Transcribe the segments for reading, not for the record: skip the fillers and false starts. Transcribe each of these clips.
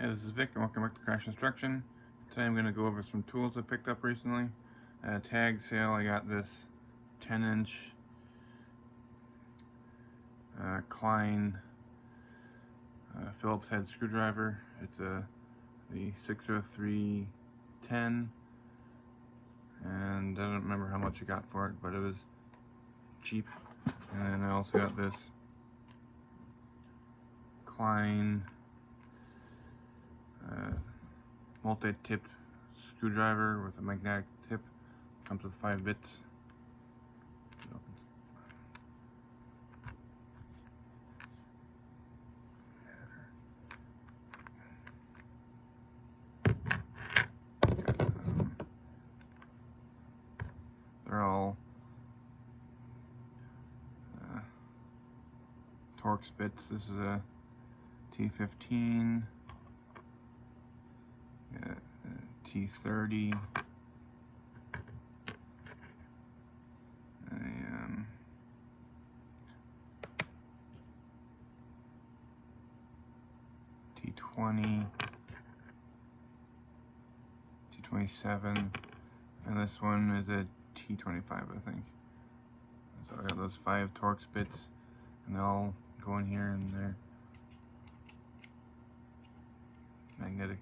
Hey, this is Vic and welcome back to Crash Instruction. Today I'm going to go over some tools I picked up recently. At a tag sale I got this 10-inch Klein Phillips head screwdriver. It's the 60310, and I don't remember how much I got for it, but it was cheap. And then I also got this Klein multi-tipped screwdriver with a magnetic tip. Comes with 5 bits. They're all Torx bits. This is a T15, T30, T20, T27, and this one is a T25, I think. So I got those 5 Torx bits, and they all go in here, and they're magnetic.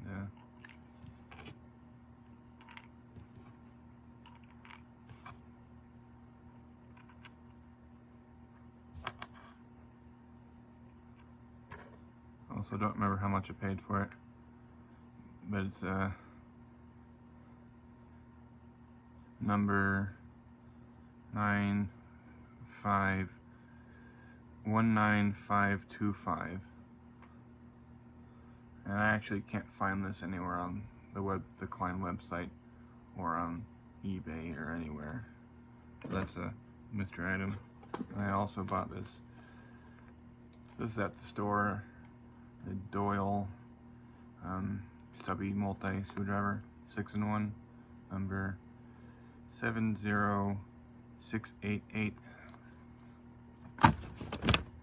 And also don't remember how much I paid for it, but it's number 19525, and I actually can't find this anywhere on the Klein website or on eBay or anywhere. So that's a mystery item. And I also bought this. This is at the store, the Doyle stubby multi screwdriver, 6-in-1, number 70688.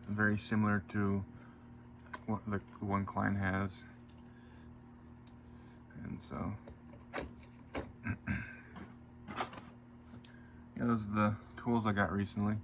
Very similar to what the one Klein has, and so yeah, those are the tools I got recently.